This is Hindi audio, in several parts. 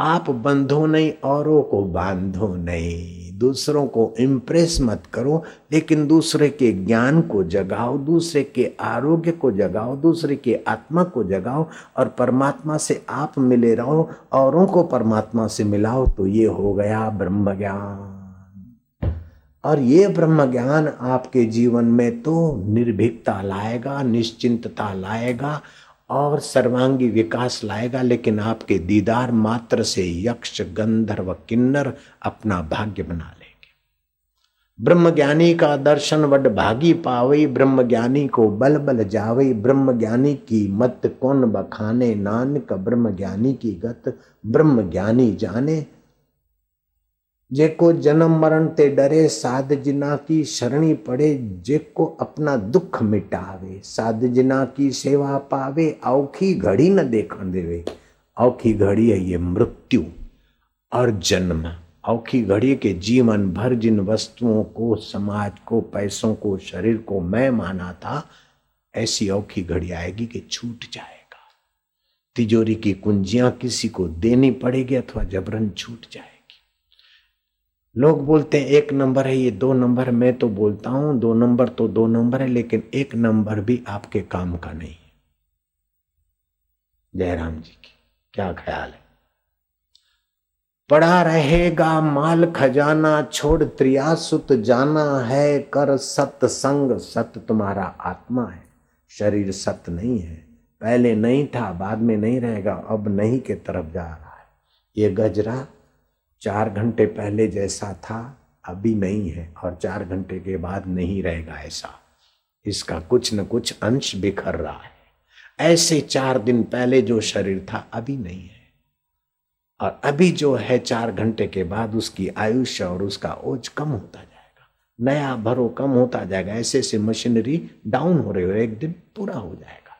आप बंधो नहीं, औरों को बांधो नहीं। दूसरों को इम्प्रेस मत करो, लेकिन दूसरे के ज्ञान को जगाओ, दूसरे के आरोग्य को जगाओ, दूसरे के आत्मा को जगाओ और परमात्मा से आप मिले रहो, औरों को परमात्मा से मिलाओ। तो ये हो गया ब्रह्म ज्ञान। और ये ब्रह्म ज्ञान आपके जीवन में तो निर्भीकता लाएगा, निश्चिंतता लाएगा और सर्वांगी विकास लाएगा। लेकिन आपके दीदार मात्र से यक्ष गंधर्व किन्नर अपना भाग्य बना लेंगे। ब्रह्मज्ञानी का दर्शन वड भागी पावई, ब्रह्मज्ञानी को बल बल जावई। ब्रह्मज्ञानी की मत कौन बखाने, नानक ब्रह्मज्ञानी की गत ब्रह्मज्ञानी जाने। जेको जन्म मरण ते डरे, साध जिना की शरणी पड़े। जेको अपना दुख मिटावे, साध जिना की सेवा पावे। औखी घड़ी न देखण देवे। औखी घड़ी है ये मृत्यु और जन्म। औखी घड़ी के जीवन भर जिन वस्तुओं को, समाज को, पैसों को, शरीर को मैं माना था, ऐसी औखी घड़ी आएगी कि छूट जाएगा। तिजोरी की कुंजियां किसी को देनी पड़ेगी अथवा जबरन छूट जाएगी। लोग बोलते हैं 1 नंबर है, ये 2 नंबर। मैं तो बोलता हूं 2 नंबर तो 2 नंबर है, लेकिन 1 नंबर भी आपके काम का नहीं है। जयराम जी की क्या ख्याल है? पड़ा रहेगा माल खजाना, छोड़ त्रियासुत जाना है। कर सत्संग, सत्य तुम्हारा आत्मा है, शरीर सत्य नहीं है। पहले नहीं था, बाद में नहीं रहेगा, अब नहीं के तरफ जा रहा है। ये गजरा 4 घंटे पहले जैसा था अभी नहीं है, और 4 घंटे के बाद नहीं रहेगा ऐसा। इसका कुछ न कुछ अंश बिखर रहा है। ऐसे 4 दिन पहले जो शरीर था अभी नहीं है, और अभी जो है 4 घंटे के बाद उसकी आयुष्य और उसका ओज कम होता जाएगा, नया भरो कम होता जाएगा। ऐसे ऐसे मशीनरी डाउन हो रही हो, एक दिन पूरा हो जाएगा।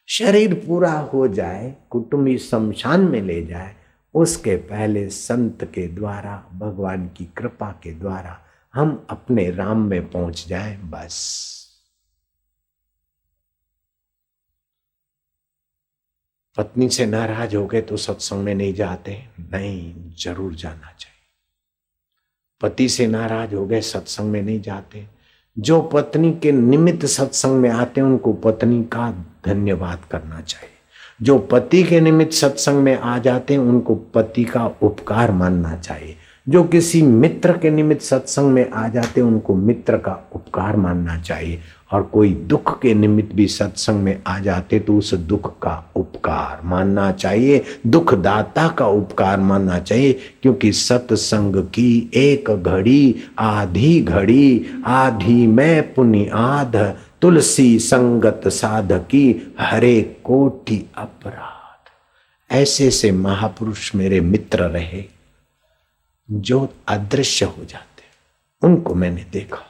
शरीर पूरा हो जाए, कुटुंबी शमशान में ले जाए, उसके पहले संत के द्वारा, भगवान की कृपा के द्वारा हम अपने राम में पहुंच जाएं, बस। पत्नी से नाराज हो गए तो सत्संग में नहीं जाते? नहीं, जरूर जाना चाहिए। पति से नाराज हो गए, सत्संग में नहीं जाते? जो पत्नी के निमित्त सत्संग में आते हैं उनको पत्नी का धन्यवाद करना चाहिए। जो पति के निमित्त सत्संग में आ जाते हैं उनको पति का उपकार मानना चाहिए। जो किसी मित्र के निमित्त सत्संग में आ जाते हैं उनको मित्र का उपकार मानना चाहिए। और कोई दुख के निमित्त भी सत्संग में आ जाते तो उस दुख का उपकार मानना चाहिए, दुखदाता का उपकार मानना चाहिए। क्योंकि सत्संग की एक घड़ी आधी घड़ी, आधी में पुनि आध। तुलसी संगत साधकी, हरे कोटि अपराध। ऐसे से महापुरुष मेरे मित्र रहे जो अदृश्य हो जाते, उनको मैंने देखा।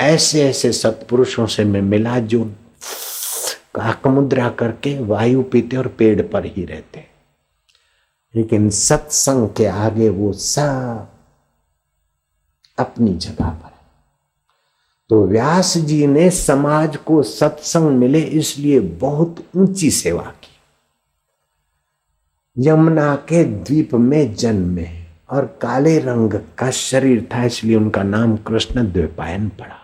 ऐसे ऐसे सत्पुरुषों से मैं मिला जो काकमुद्रा करके वायु पीते और पेड़ पर ही रहते, लेकिन सत्संग के आगे वो सब अपनी जगह पर है। तो व्यास जी ने समाज को सत्संग मिले इसलिए बहुत ऊंची सेवा की। यमुना के द्वीप में जन्मे और काले रंग का शरीर था, इसलिए उनका नाम कृष्ण द्वैपायन पड़ा।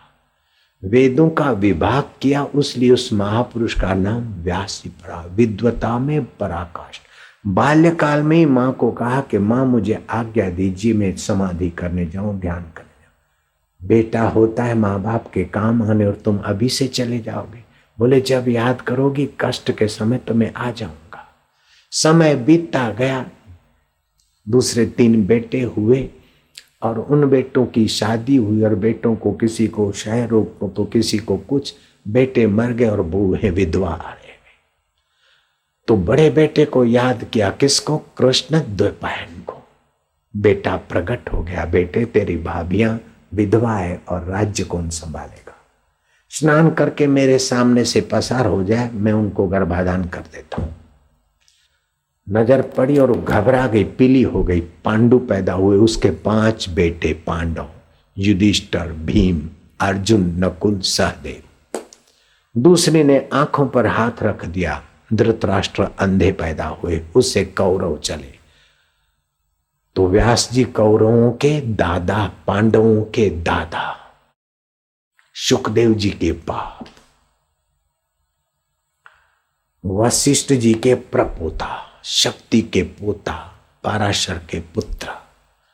वेदों का विभाग किया, उसलिए उस महापुरुष का नाम व्यास जी पड़ा। विद्वता में पराकाष्ठ। बाल्यकाल में ही माँ को कहा कि माँ मुझे आज्ञा दीजिए, मैं समाधि करने जाऊं, ध्यान करने जाऊं। बेटा होता है माँ बाप के काम आने और तुम अभी से चले जाओगे? बोले जब याद करोगी कष्ट के समय तो मैं आ जाऊंगा। समय बीतता गया, दूसरे 3 बेटे हुए और उन बेटों की शादी हुई और बेटों को किसी को क्षय रोग तो किसी को कुछ, बेटे मर गए और बूढ़े विधवा आ रहे। तो बड़े बेटे को याद किया, किसको? कृष्ण द्वैपायन को। बेटा प्रकट हो गया, बेटे तेरी भाभियां विधवा है और राज्य कौन संभालेगा? स्नान करके मेरे सामने से पसार हो जाए, मैं उनको गर्भाधान कर देता हूं। नजर पड़ी और घबरा गई, पीली हो गई। पांडु पैदा हुए, उसके 5 बेटे पांडव, युधिष्ठिर, भीम, अर्जुन, नकुल, सहदेव। दूसरे ने आंखों पर हाथ रख दिया, धृतराष्ट्र, अंधे पैदा हुए, उससे कौरव चले। तो व्यास जी कौरवों के दादा, पांडवों के दादा, सुखदेव जी के बाप, वशिष्ठ जी के प्रपोता, शक्ति के पोता, पराशर के पुत्र,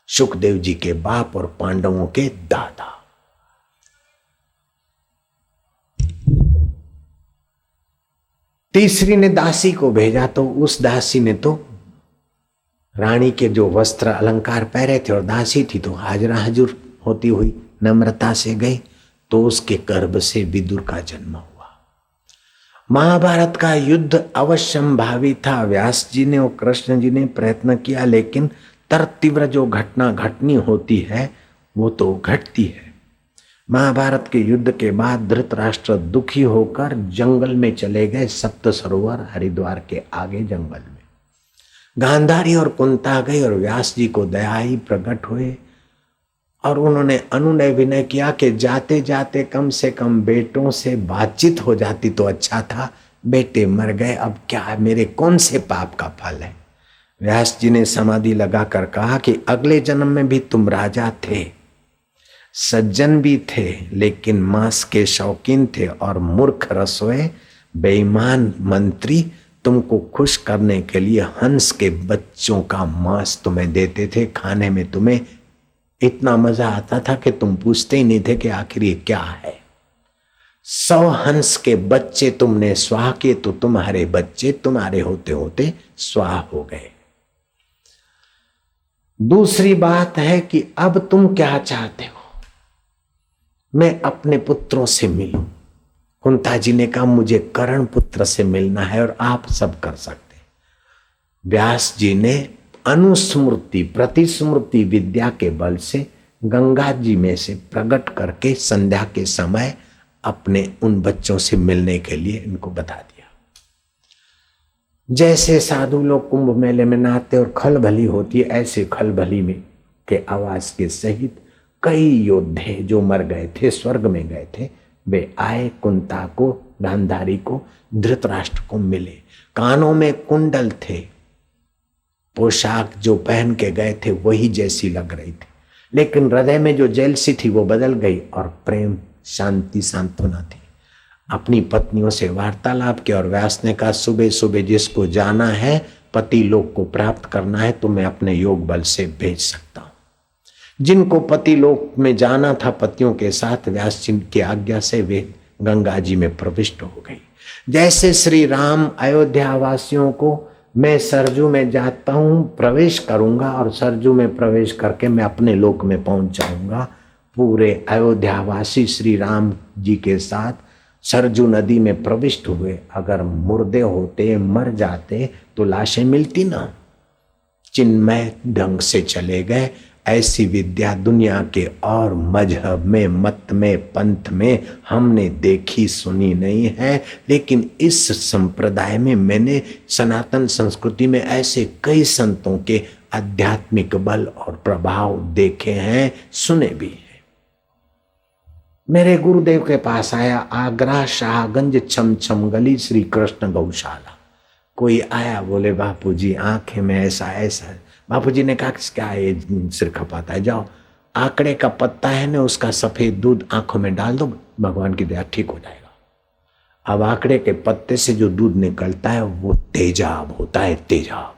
सुखदेव जी के बाप और पांडवों के दादा। तीसरी ने दासी को भेजा तो उस दासी ने तो रानी के जो वस्त्र अलंकार पहरे थे और दासी थी तो हाजरा हजूर होती हुई नम्रता से गई, तो उसके गर्भ से विदुर का जन्म हुआ। महाभारत का युद्ध अवश्यंभावी था। व्यास जी ने और कृष्ण जी ने प्रयत्न किया, लेकिन तीव्र जो घटना घटनी होती है वो तो घटती है। महाभारत के युद्ध के बाद धृतराष्ट्र दुखी होकर जंगल में चले गए, सप्त सरोवर हरिद्वार के आगे जंगल में। गांधारी और कुंता गई और व्यास जी को दया ही प्रकट हुए और उन्होंने अनुनय विनय किया कि जाते जाते कम से कम बेटों से बातचीत हो जाती तो अच्छा था। बेटे मर गए, अब क्या मेरे कौन से पाप का फल है। व्यास जी ने समाधि लगाकर कहा कि अगले जन्म में भी तुम राजा थे, सज्जन भी थे, लेकिन मांस के शौकीन थे और मूर्ख रसोए बेईमान मंत्री तुमको खुश करने के लिए हंस के बच्चों का मांस तुम्हें देते थे। खाने में तुम्हें इतना मजा आता था कि तुम पूछते ही नहीं थे कि आखिर ये क्या है। 100 हंस के बच्चे तुमने स्वाह किए तो तुम्हारे बच्चे तुम्हारे होते होते स्वाह हो गए। दूसरी बात है कि अब तुम क्या चाहते हो, मैं अपने पुत्रों से मिलूं। कुंता जी ने कहा मुझे कर्ण पुत्र से मिलना है और आप सब कर सकते। व्यास जी ने अनुस्मृति प्रतिस्मृति विद्या के बल से गंगा जी में से प्रकट करके संध्या के समय अपने उन बच्चों से मिलने के लिए इनको बता दिया। जैसे साधु लोग कुंभ मेले में नहाते और खलबली होती है, ऐसे खलबली में के आवाज के सहित कई योद्धे जो मर गए थे, स्वर्ग में गए थे, वे आए कुंता को, गांधारी को, धृतराष्ट्र को मिले। कानों में कुंडल थे, पोशाक जो पहन के गए थे वही जैसी लग रही थी, लेकिन हृदय में जो जेलसी थी वो बदल गई और प्रेम, शांति, सांत्वना थी। अपनी पत्नियों से वार्तालाप किया और व्यास ने कहा सुबह सुबह जिसको जाना है, पति लोक को प्राप्त करना है, तो मैं अपने योग बल से भेज सकता हूं। जिनको पति लोक में जाना था पतियों के साथ, व्यास जी की आज्ञा से वे गंगा जी में प्रविष्ट हो गई। जैसे श्री राम अयोध्या वासियों को मैं सरजू में जाता हूं, प्रवेश करूंगा और सरजू में प्रवेश करके मैं अपने लोक में पहुंच जाऊंगा, पूरे अयोध्यावासी श्री राम जी के साथ सरजू नदी में प्रविष्ट हुए। अगर मुर्दे होते, मर जाते तो लाशें मिलती ना, चिन्मय ढंग से चले गए। ऐसी विद्या दुनिया के और मजहब में, मत में, पंथ में हमने देखी सुनी नहीं है, लेकिन इस संप्रदाय में मैंने सनातन संस्कृति में ऐसे कई संतों के आध्यात्मिक बल और प्रभाव देखे हैं, सुने भी हैं। मेरे गुरुदेव के पास आया, आगरा शाहगंज छम गली श्री कृष्ण गौशाला। कोई आया, बोले बापू जी आंखें में ऐसा ऐसा। बापू जी ने कहा क्या है, सिर खपाता है, जाओ आंकड़े का पत्ता है ना, उसका सफेद दूध आंखों में डाल दो, भगवान की दया ठीक हो जाएगा। अब आंकड़े के पत्ते से जो दूध निकलता है वो तेजाब होता है, तेजाब।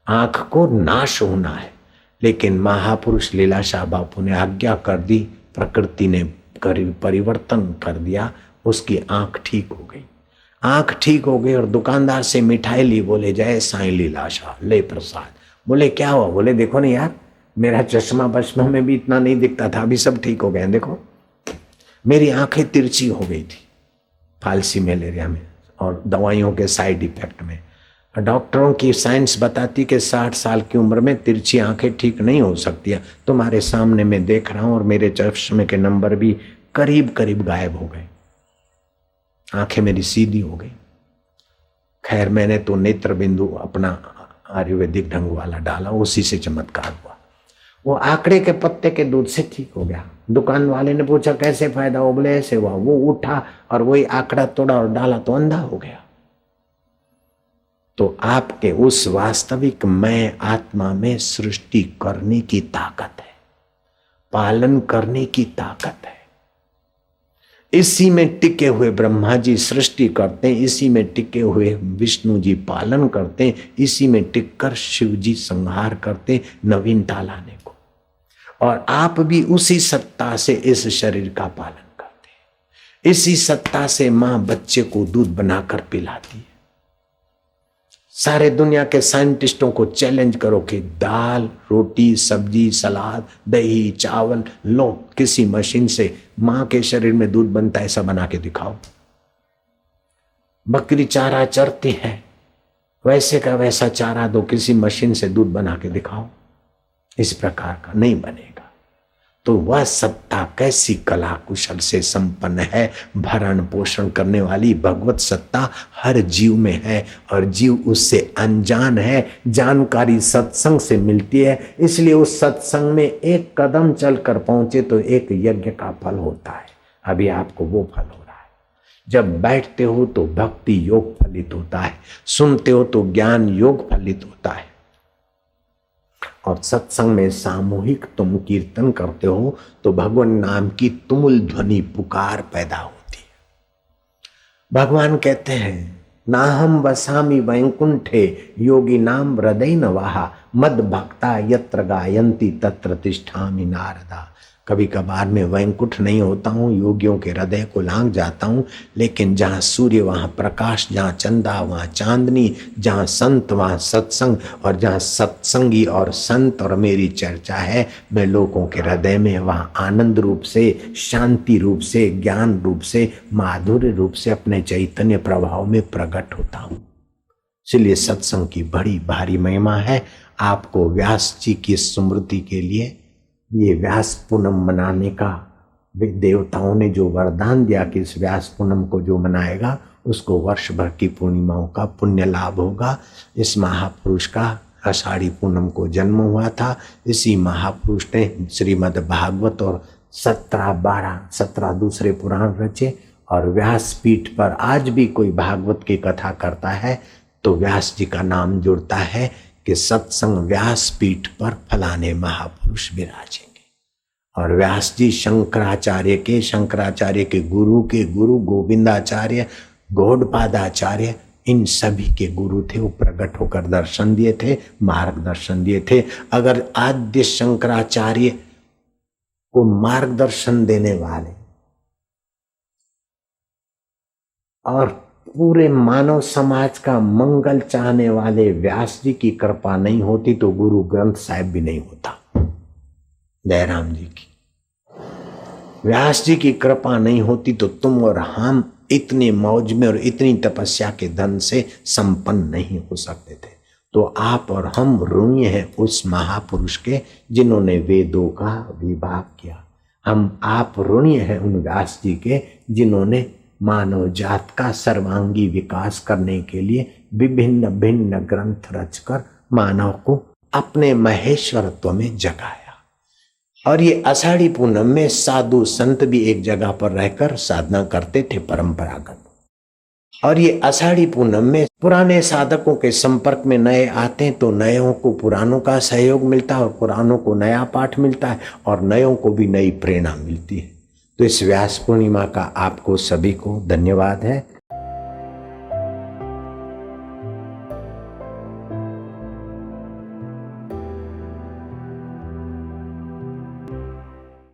आंख को नाश होना है, लेकिन महापुरुष लीलाशाह बापू ने आज्ञा कर दी, प्रकृति ने परिवर्तन कर दिया, उसकी आंख ठीक हो गई। आंख ठीक हो गई और दुकानदार से मिठाई ली, बोले जय साईं लीलाशाह, ले प्रसाद। बोले क्या हुआ? बोले देखो ना यार, मेरा चश्मा बचपन में भी इतना नहीं दिखता था, अभी सब ठीक हो गए। देखो मेरी आंखें तिरछी हो गई थी फालसी मलेरिया में और दवाइयों के साइड इफेक्ट में। डॉक्टरों की साइंस बताती कि 60 साल की उम्र में तिरछी आंखें ठीक नहीं हो सकती है। तुम्हारे सामने मैं देख रहा हूं और मेरे चश्मे के नंबर भी करीब करीब गायब हो गए, आंखें मेरी सीधी हो गई। खैर मैंने तो नेत्र बिंदु अपना आयुर्वेदिक ढंग वाला डाला, उसी से चमत्कार हुआ। वो आंकड़े के पत्ते के दूध से ठीक हो गया। दुकान वाले ने पूछा कैसे फायदा हुआ? बोले ऐसे हुआ। वो उठा और वही आंकड़ा तोड़ा और डाला तो अंधा हो गया। तो आपके उस वास्तविक मैं आत्मा में सृष्टि करने की ताकत है, पालन करने की ताकत है। इसी में टिके हुए ब्रह्मा जी सृष्टि करते हैं, इसी में टिके हुए विष्णु जी पालन करते हैं, इसी में टिककर शिव जी संहार करते नवीनता लाने को। और आप भी उसी सत्ता से इस शरीर का पालन करते हैं। इसी सत्ता से मां बच्चे को दूध बनाकर पिलाती है। सारे दुनिया के साइंटिस्टों को चैलेंज करो कि दाल, रोटी, सब्जी, सलाद, दही, चावल लो, किसी मशीन से मां के शरीर में दूध बनता है, ऐसा बना के दिखाओ। बकरी चारा चरती है, वैसे का वैसा चारा दो, किसी मशीन से दूध बना के दिखाओ, इस प्रकार का नहीं बनेगा। तो वह सत्ता कैसी कला कुशल से संपन्न है, भरण पोषण करने वाली भगवत सत्ता हर जीव में है और जीव उससे अनजान है। जानकारी सत्संग से मिलती है, इसलिए उस सत्संग में एक कदम चलकर पहुंचे तो एक यज्ञ का फल होता है। अभी आपको वो फल हो रहा है। जब बैठते हो तो भक्ति योग फलित होता है, सुनते हो तो ज्ञान योग फलित होता है, और सत्संग में सामूहिक तुम कीर्तन करते हो तो भगवान नाम की तुमुल ध्वनि पुकार पैदा होती है। भगवान कहते हैं नाहम वसामि वैकुंठे योगी नाम हृदय नवाहा मद भक्ता यत्र गायन्ति तत्र तिष्ठामि नारदा। कभी कभार मैं वैकुंठ नहीं होता हूँ, योगियों के हृदय को लांग जाता हूँ, लेकिन जहाँ सूर्य वहाँ प्रकाश, जहाँ चंदा वहाँ चांदनी, जहाँ संत वहाँ सत्संग, और जहाँ सत्संगी और संत और मेरी चर्चा है, मैं लोगों के हृदय में वहाँ आनंद रूप से, शांति रूप से, ज्ञान रूप से, माधुर्य रूप से अपने चैतन्य प्रभाव में प्रकट होता हूँ। इसलिए सत्संग की बड़ी भारी महिमा है। आपको व्यास जी की स्मृति के लिए ये व्यास पूनम मनाने का देवताओं ने जो वरदान दिया कि इस व्यास पूनम को जो मनाएगा उसको वर्ष भर की पूर्णिमाओं का पुण्य लाभ होगा। इस महापुरुष का आषाढ़ी पूनम को जन्म हुआ था। इसी महापुरुष ने श्रीमद् भागवत और 17 दूसरे पुराण रचे, और व्यास पीठ पर आज भी कोई भागवत की कथा करता है तो व्यास जी का नाम जुड़ता है कि सत्संग व्यास पीठ पर फलाने महापुरुष विराजेंगे। और व्यास जी शंकराचार्य के गुरु के गुरु गोविंदाचार्य, गौड़पादाचार्य, इन सभी के गुरु थे। वो प्रकट होकर दर्शन दिए थे, मार्गदर्शन दिए थे। अगर आद्य शंकराचार्य को मार्गदर्शन देने वाले और पूरे मानव समाज का मंगल चाहने वाले व्यास जी की कृपा नहीं होती तो गुरु ग्रंथ साहिब भी नहीं होता। जयराम जी की, व्यास जी की कृपा नहीं होती तो तुम और हम इतने मौज में और इतनी तपस्या के धन से संपन्न नहीं हो सकते थे। तो आप और हम ऋणी हैं उस महापुरुष के जिन्होंने वेदों का विभाग किया। आप ऋणी हैं उन व्यास जी के जिन्होंने मानव जात का सर्वांगी विकास करने के लिए विभिन्न भिन्न ग्रंथ रचकर मानव को अपने महेश्वरत्व में जगाया। और ये आषाढ़ी पूनम में साधु संत भी एक जगह पर रहकर साधना करते थे परंपरागत। और ये आषाढ़ी पूनम में पुराने साधकों के संपर्क में नए आते हैं तो नयों को पुरानों का सहयोग मिलता है और पुरानों को नया पाठ मिलता है और नयों को भी नई प्रेरणा मिलती है। तो इस व्यास पूर्णिमा का आपको सभी को धन्यवाद है।